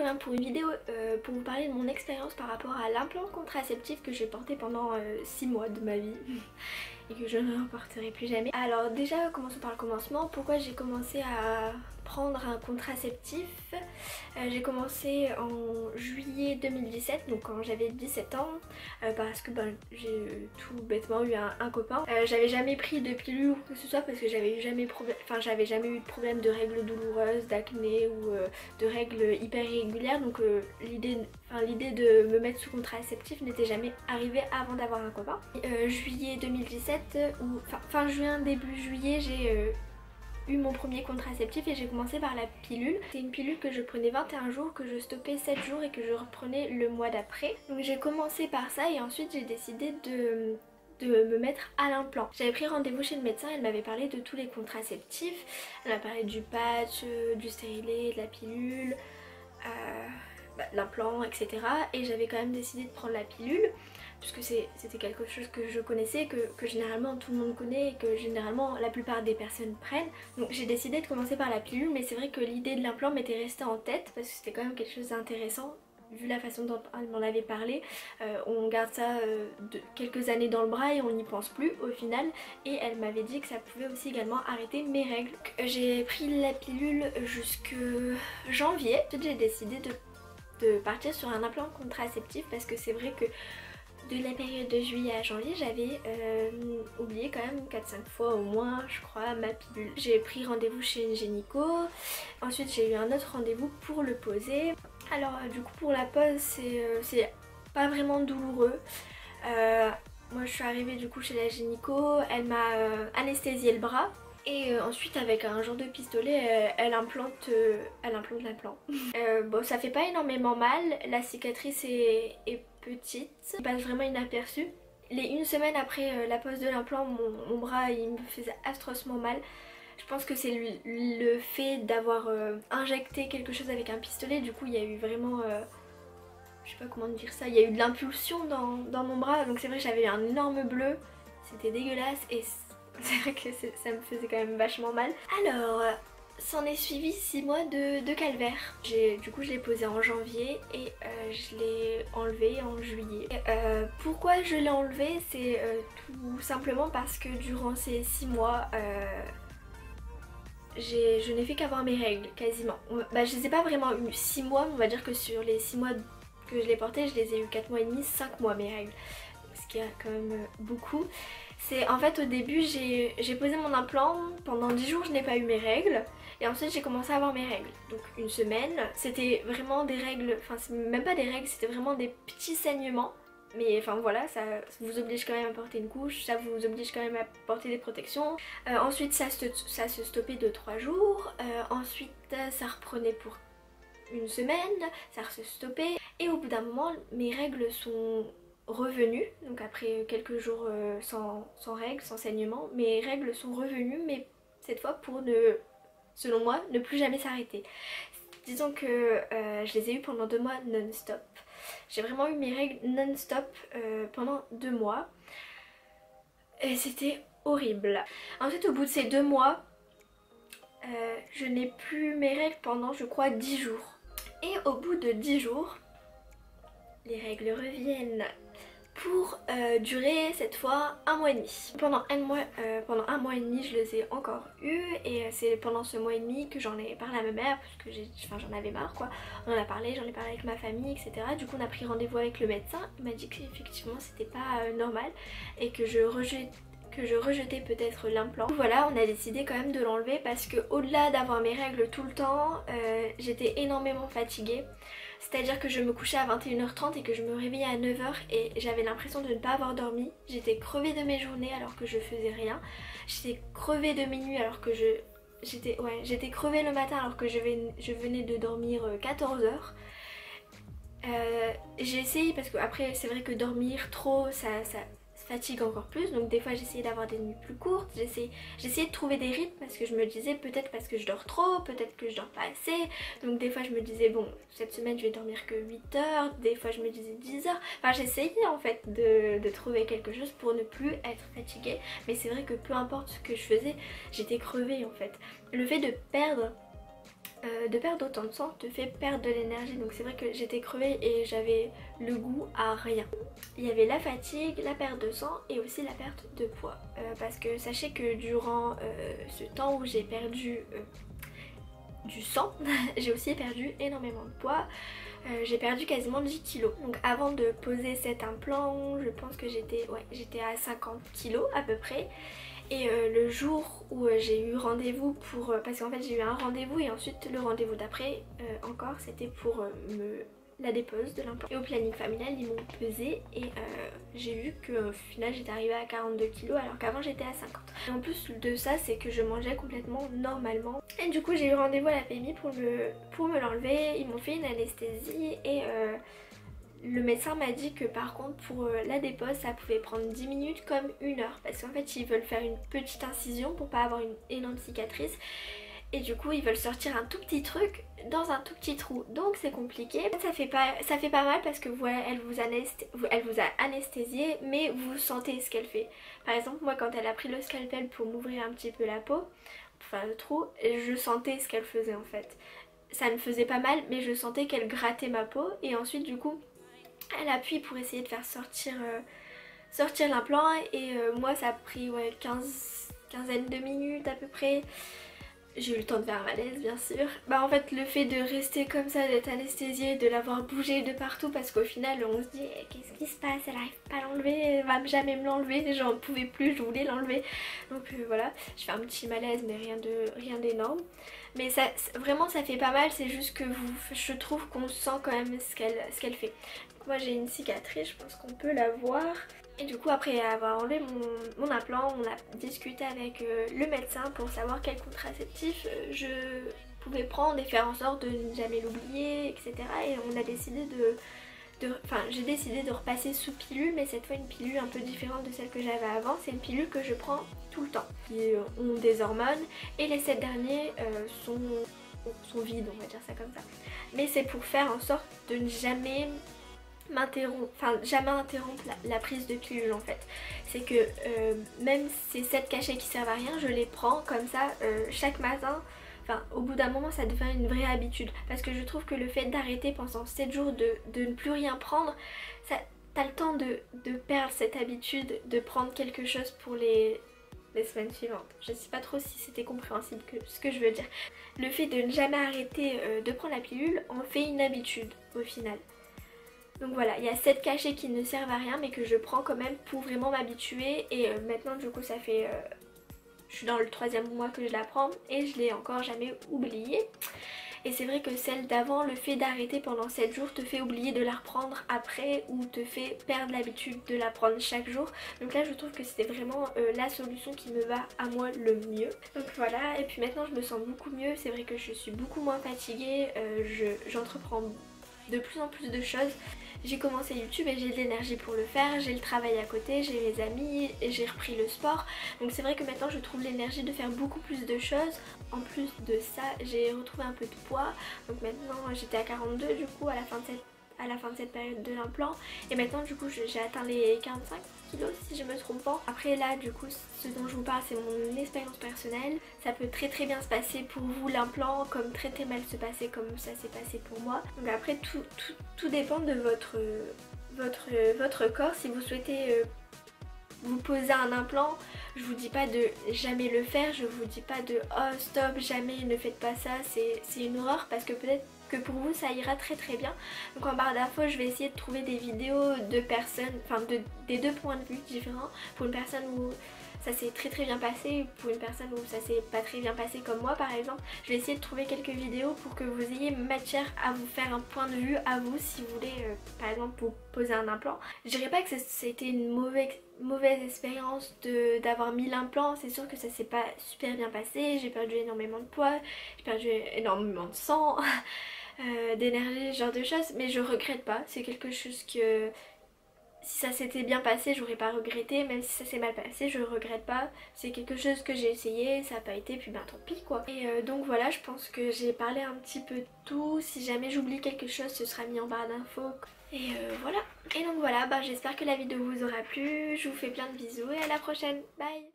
reviens pour une vidéo pour vous parler de mon expérience par rapport à l'implant contraceptif que j'ai porté pendant 6 mois de ma vie et que je ne reporterai plus jamais. Alors déjà, commençons par le commencement. Pourquoi j'ai commencé à prendre un contraceptif? J'ai commencé en juillet 2017, donc quand j'avais 17 ans, parce que j'ai tout bêtement eu un copain. J'avais jamais pris de pilule ou quoi que ce soit parce que j'avais jamais eu de problème de règles douloureuses, d'acné ou de règles hyper irrégulières, donc l'idée de me mettre sous contraceptif n'était jamais arrivée avant d'avoir un copain. Juillet 2017 ou fin juin début juillet, j'ai eu mon premier contraceptif et j'ai commencé par la pilule. C'est une pilule que je prenais 21 jours, que je stoppais 7 jours et que je reprenais le mois d'après. Donc j'ai commencé par ça et ensuite j'ai décidé de me mettre à l'implant. J'avais pris rendez-vous chez le médecin, elle m'avait parlé de tous les contraceptifs. Elle m'a parlé du patch, du stérilet, de la pilule, l'implant, etc. Et j'avais quand même décidé de prendre la pilule puisque c'était quelque chose que je connaissais, que généralement tout le monde connaît et que généralement la plupart des personnes prennent. Donc j'ai décidé de commencer par la pilule, mais c'est vrai que l'idée de l'implant m'était restée en tête parce que c'était quand même quelque chose d'intéressant. Vu la façon dont elle m'en avait parlé, on garde ça quelques années dans le bras et on n'y pense plus au final. Et elle m'avait dit que ça pouvait aussi également arrêter mes règles. J'ai pris la pilule jusque janvier. Ensuite j'ai décidé de partir sur un implant contraceptif parce que c'est vrai que de la période de juillet à janvier, j'avais oublié quand même 4-5 fois au moins, je crois, ma pilule. J'ai pris rendez-vous chez une gynéco, ensuite j'ai eu un autre rendez-vous pour le poser. Alors du coup pour la pose, c'est pas vraiment douloureux. Moi je suis arrivée du coup chez la gynéco, elle m'a anesthésié le bras. Et ensuite avec un genre de pistolet elle implante l'implant. Bon, ça fait pas énormément mal, la cicatrice est petite, il passe vraiment inaperçu. Une semaine après la pose de l'implant, mon bras il me faisait atrocement mal. Je pense que c'est le fait d'avoir injecté quelque chose avec un pistolet, du coup il y a eu vraiment... je sais pas comment dire ça, il y a eu de l'impulsion dans mon bras, donc c'est vrai que j'avais un énorme bleu, c'était dégueulasse et c'est vrai que ça me faisait quand même vachement mal. Alors, s'en est suivi 6 mois de calvaire. Du coup je l'ai posé en janvier et je l'ai enlevé en juillet. Pourquoi je l'ai enlevé? C'est tout simplement parce que durant ces 6 mois, je n'ai fait qu'avoir mes règles quasiment. Je les ai pas vraiment eu 6 mois, mais on va dire que sur les 6 mois que je l'ai porté, je les ai eu 4 mois et demi, 5 mois mes règles. Ce qui est quand même beaucoup. C'est en fait au début j'ai posé mon implant, pendant 10 jours je n'ai pas eu mes règles et ensuite j'ai commencé à avoir mes règles. Donc une semaine, c'était vraiment des règles, enfin c'est même pas des règles, c'était vraiment des petits saignements. Mais enfin voilà, ça vous oblige quand même à porter une couche, ça vous oblige quand même à porter des protections. Ensuite ça se stoppait de 3 jours, ensuite ça reprenait pour une semaine, ça se stoppait. Et au bout d'un moment mes règles sont revenues, donc après quelques jours sans règles, sans saignement, mes règles sont revenues, mais cette fois pour selon moi, ne plus jamais s'arrêter. Disons que je les ai eues pendant 2 mois non-stop. J'ai vraiment eu mes règles non-stop pendant 2 mois et c'était horrible. Ensuite au bout de ces 2 mois, je n'ai plus mes règles pendant je crois 10 jours. Et au bout de 10 jours, les règles reviennent pour durer cette fois 1 mois et demi. Pendant un mois et demi je les ai encore eues et c'est pendant ce mois et demi que j'en ai parlé à ma mère parce que j'en avais marre quoi. On en a parlé, j'en ai parlé avec ma famille etc. Du coup on a pris rendez-vous avec le médecin, il m'a dit qu'effectivement c'était pas normal et que je rejetais peut-être l'implant. Voilà, on a décidé quand même de l'enlever parce que au-delà d'avoir mes règles tout le temps, j'étais énormément fatiguée. C'est-à-dire que je me couchais à 21h30 et que je me réveillais à 9h et j'avais l'impression de ne pas avoir dormi. J'étais crevée de mes journées alors que je faisais rien. J'étais crevée de mes nuits alors que j'étais crevée le matin alors que je venais de dormir 14h. J'ai essayé parce que après c'est vrai que dormir trop ça fatigue encore plus, donc des fois j'essayais d'avoir des nuits plus courtes, j'essayais de trouver des rythmes parce que je me disais peut-être parce que je dors trop, peut-être que je dors pas assez, donc des fois je me disais bon cette semaine je vais dormir que 8 heures, des fois je me disais 10 heures, enfin j'essayais en fait de trouver quelque chose pour ne plus être fatiguée, mais c'est vrai que peu importe ce que je faisais, j'étais crevée en fait. Le fait de perdre de perdre autant de sang te fait perdre de l'énergie. Donc c'est vrai que j'étais crevée et j'avais le goût à rien. Il y avait la fatigue, la perte de sang et aussi la perte de poids. Parce que sachez que durant ce temps où j'ai perdu du sang, j'ai aussi perdu énormément de poids. J'ai perdu quasiment 10 kilos. Donc avant de poser cet implant, je pense que j'étais à 50 kilos à peu près. Et le jour où j'ai eu rendez-vous pour... parce qu'en fait j'ai eu un rendez-vous et ensuite le rendez-vous d'après encore c'était pour la dépose de l'implant. Et au planning familial ils m'ont pesé et j'ai vu qu'au final j'étais arrivée à 42 kilos alors qu'avant j'étais à 50. Et en plus de ça c'est que je mangeais complètement normalement. Et du coup j'ai eu rendez-vous à la PMI pour me l'enlever. Ils m'ont fait une anesthésie et... le médecin m'a dit que par contre pour la dépose ça pouvait prendre 10 minutes comme 1 heure parce qu'en fait ils veulent faire une petite incision pour pas avoir une énorme cicatrice et du coup ils veulent sortir un tout petit truc dans un tout petit trou, donc c'est compliqué. Ça fait pas mal parce que voilà, elle vous a anesthésié mais vous sentez ce qu'elle fait. Par exemple moi quand elle a pris le scalpel pour m'ouvrir un petit peu la peau, enfin le trou, je sentais ce qu'elle faisait en fait. Ça me faisait pas mal mais je sentais qu'elle grattait ma peau et ensuite du coup elle appuie pour essayer de faire sortir l'implant et moi ça a pris quinzaine de minutes à peu près. J'ai eu le temps de faire un malaise bien sûr. Bah en fait le fait de rester comme ça, d'être anesthésiée, de l'avoir bougé de partout parce qu'au final on se dit qu'est-ce qui se passe, elle arrive pas à l'enlever, elle va jamais me l'enlever, j'en pouvais plus, je voulais l'enlever. Donc voilà, je fais un petit malaise mais rien d'énorme. Mais ça, vraiment ça fait pas mal, c'est juste que je trouve qu'on sent quand même ce qu'elle fait. Moi j'ai une cicatrice, je pense qu'on peut la voir. Et du coup après avoir enlevé mon implant, on a discuté avec le médecin pour savoir quel contraceptif je pouvais prendre et faire en sorte de ne jamais l'oublier, etc. Et on a décidé j'ai décidé de repasser sous pilule, mais cette fois une pilule un peu différente de celle que j'avais avant. C'est une pilule que je prends tout le temps, qui ont des hormones et les 7 derniers sont vides, on va dire ça comme ça. Mais c'est pour faire en sorte de ne jamais interrompre la prise de pilule en fait. C'est que même ces 7 cachets qui servent à rien, je les prends comme ça chaque matin. Enfin, au bout d'un moment ça devient une vraie habitude parce que je trouve que le fait d'arrêter pendant 7 jours de ne plus rien prendre, t'as le temps de perdre cette habitude de prendre quelque chose pour les semaines suivantes. Je sais pas trop si c'était compréhensible ce que je veux dire. Le fait de ne jamais arrêter de prendre la pilule en fait une habitude au final. Donc voilà, il y a 7 cachets qui ne servent à rien mais que je prends quand même pour vraiment m'habituer et maintenant du coup ça fait... je suis dans le 3e mois que je la prends et je l'ai encore jamais oubliée. Et c'est vrai que celle d'avant, le fait d'arrêter pendant 7 jours te fait oublier de la reprendre après ou te fait perdre l'habitude de la prendre chaque jour. Donc là je trouve que c'était vraiment la solution qui me va à moi le mieux. Donc voilà, et puis maintenant je me sens beaucoup mieux. C'est vrai que je suis beaucoup moins fatiguée, j'entreprends de plus en plus de choses. J'ai commencé YouTube et j'ai de l'énergie pour le faire, j'ai le travail à côté, j'ai mes amis et j'ai repris le sport. Donc c'est vrai que maintenant je trouve l'énergie de faire beaucoup plus de choses. En plus de ça, j'ai retrouvé un peu de poids. Donc maintenant j'étais à 42 du coup à la fin de cette période de l'implant. Et maintenant du coup j'ai atteint les 45 kilos si je me trompe pas. Après là du coup ce dont je vous parle c'est mon expérience personnelle. Ça peut très bien se passer pour vous l'implant comme très mal se passer comme ça s'est passé pour moi. Donc après tout dépend de votre corps. Si vous souhaitez vous poser un implant, je vous dis pas de jamais le faire, je vous dis pas de oh stop jamais ne faites pas ça, c'est une horreur parce que peut-être que pour vous ça ira très bien. Donc en barre d'infos je vais essayer de trouver des vidéos de personnes, enfin des 2 points de vue différents. Pour une personne où ça s'est très bien passé, pour une personne où ça s'est pas très bien passé comme moi par exemple, je vais essayer de trouver quelques vidéos pour que vous ayez matière à vous faire un point de vue à vous si vous voulez par exemple vous poser un implant. Je dirais pas que c'était une mauvaise expérience d'avoir mis l'implant, c'est sûr que ça s'est pas super bien passé, j'ai perdu énormément de poids, j'ai perdu énormément de sang, d'énergie, ce genre de choses, mais je regrette pas, c'est quelque chose que... Si ça s'était bien passé, j'aurais pas regretté, même si ça s'est mal passé, je regrette pas. C'est quelque chose que j'ai essayé, ça a pas été, puis ben tant pis quoi. Et donc voilà, je pense que j'ai parlé un petit peu de tout. Si jamais j'oublie quelque chose, ce sera mis en barre d'infos. Et voilà. Et donc voilà, j'espère que la vidéo vous aura plu. Je vous fais plein de bisous et à la prochaine. Bye!